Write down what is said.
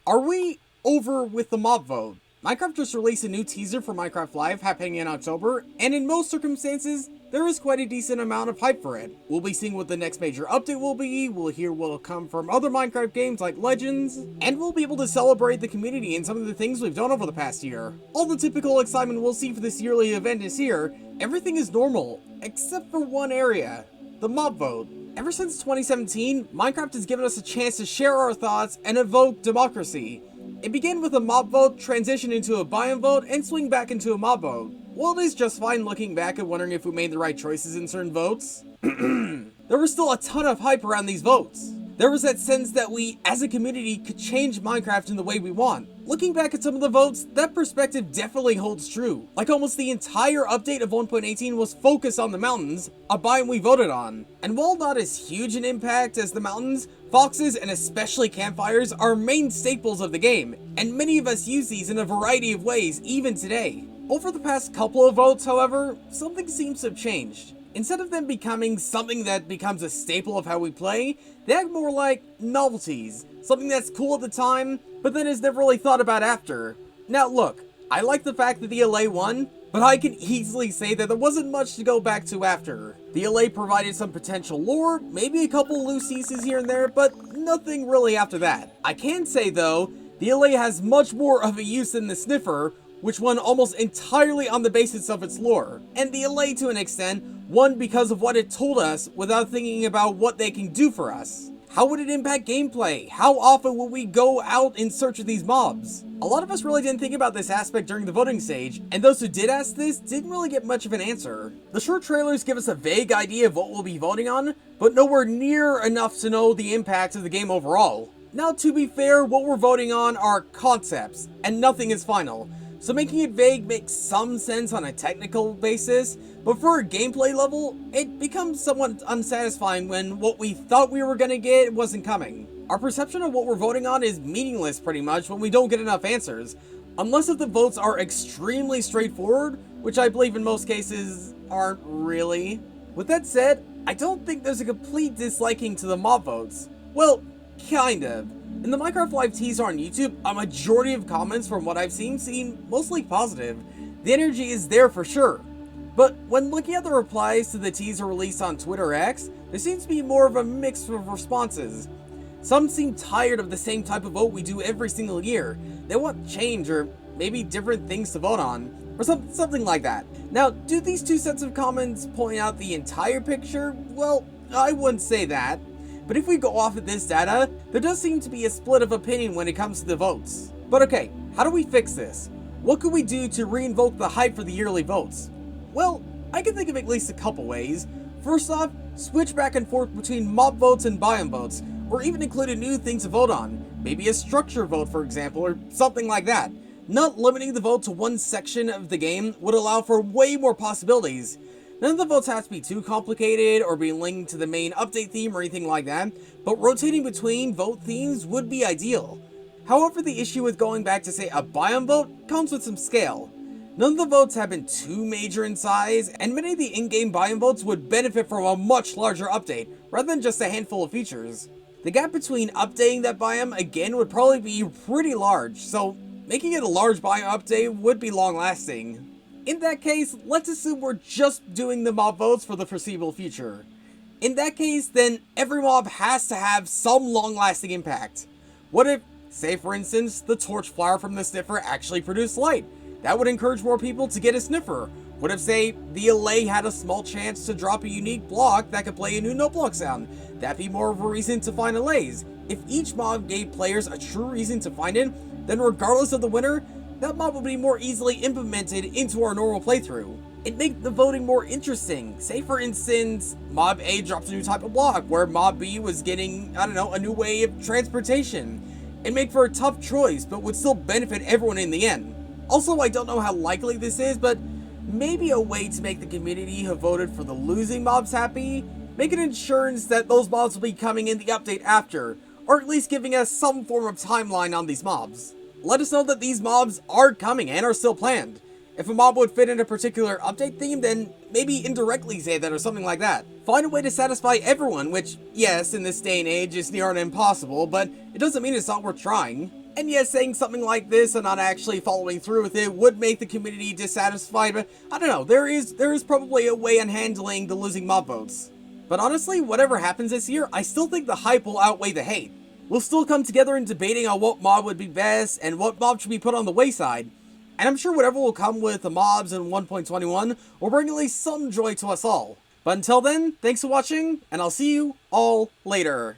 Are we over with the mob vote? Minecraft just released a new teaser for Minecraft Live happening in October, and in most circumstances, there is quite a decent amount of hype for it. We'll be seeing what the next major update will be, we'll hear what will come from other Minecraft games like Legends, and we'll be able to celebrate the community and some of the things we've done over the past year. All the typical excitement we'll see for this yearly event is here. Everything is normal, except for one area, the mob vote. Ever since 2017, Minecraft has given us a chance to share our thoughts and evoke democracy. It began with a mob vote, transitioned into a biome vote, and swing back into a mob vote. While it is just fine looking back and wondering if we made the right choices in certain votes, there was still a ton of hype around these votes. There was that sense that we, as a community, could change Minecraft in the way we want. Looking back at some of the votes, that perspective definitely holds true. Like almost the entire update of 1.18 was focused on the mountains, a biome we voted on. And while not as huge an impact as the mountains, foxes and especially campfires are main staples of the game, and many of us use these in a variety of ways even today. Over the past couple of votes, however, something seems to have changed. Instead of them becoming something that becomes a staple of how we play, they act more like novelties, something that's cool at the time, but then is never really thought about after. Now look, I like the fact that the LA won, but I can easily say that there wasn't much to go back to after. The LA provided some potential lore, maybe a couple loose pieces here and there, but nothing really after that. I can say though, the LA has much more of a use than the Sniffer, which won almost entirely on the basis of its lore, and the LA to an extent won because of what it told us without thinking about what they can do for us. How would it impact gameplay? How often will we go out in search of these mobs? A lot of us really didn't think about this aspect during the voting stage, and those who did ask this didn't really get much of an answer. The short trailers give us a vague idea of what we'll be voting on, but nowhere near enough to know the impact of the game overall. Now to be fair, what we're voting on are concepts, and nothing is final. So making it vague makes some sense on a technical basis, but for a gameplay level, it becomes somewhat unsatisfying when what we thought we were gonna get wasn't coming. Our perception of what we're voting on is meaningless pretty much when we don't get enough answers, unless if the votes are extremely straightforward, which I believe in most cases aren't really. With that said, I don't think there's a complete disliking to the mob votes. Well, kind of. In the Minecraft Live teaser on YouTube, a majority of comments from what I've seen seem mostly positive. The energy is there for sure. But when looking at the replies to the teaser released on Twitter X, there seems to be more of a mix of responses. Some seem tired of the same type of vote we do every single year. They want change or maybe different things to vote on, or something like that. Now, do these two sets of comments point out the entire picture? Well, I wouldn't say that. But if we go off of this data, there does seem to be a split of opinion when it comes to the votes. But okay, how do we fix this? What could we do to re-invoke the hype for the yearly votes? Well, I can think of at least a couple ways. First off, switch back and forth between mob votes and biome votes, or even include a new thing to vote on. Maybe a structure vote, for example, or something like that. Not limiting the vote to one section of the game would allow for way more possibilities. None of the votes have to be too complicated or be linked to the main update theme or anything like that, but rotating between vote themes would be ideal. However, the issue with going back to say a biome vote comes with some scale. None of the votes have been too major in size, and many of the in-game biome votes would benefit from a much larger update, rather than just a handful of features. The gap between updating that biome again would probably be pretty large, so making it a large biome update would be long-lasting. In that case, let's assume we're just doing the mob votes for the foreseeable future. In that case, then every mob has to have some long-lasting impact. What if, say for instance, the torch flower from the Sniffer actually produced light? That would encourage more people to get a Sniffer. What if, say, the LA had a small chance to drop a unique block that could play a new note block sound? That'd be more of a reason to find LAs. If each mob gave players a true reason to find it, then regardless of the winner, that mob would be more easily implemented into our normal playthrough. It'd make the voting more interesting. Say for instance, Mob A dropped a new type of block, where Mob B was getting, a new way of transportation. It'd make for a tough choice, but would still benefit everyone in the end. Also, I don't know how likely this is, but maybe a way to make the community who voted for the losing mobs happy, make an insurance that those mobs will be coming in the update after, or at least giving us some form of timeline on these mobs. Let us know that these mobs are coming and are still planned. If a mob would fit in a particular update theme, then maybe indirectly say that or something like that. Find a way to satisfy everyone, which, yes, in this day and age is near impossible, but it doesn't mean it's not worth trying. And yes, saying something like this and not actually following through with it would make the community dissatisfied, but I don't know, there is probably a way on handling the losing mob votes. But honestly, whatever happens this year, I still think the hype will outweigh the hate. We'll still come together in debating on what mob would be best and what mob should be put on the wayside. And I'm sure whatever will come with the mobs in 1.21 will bring at least some joy to us all. But until then, thanks for watching, and I'll see you all later.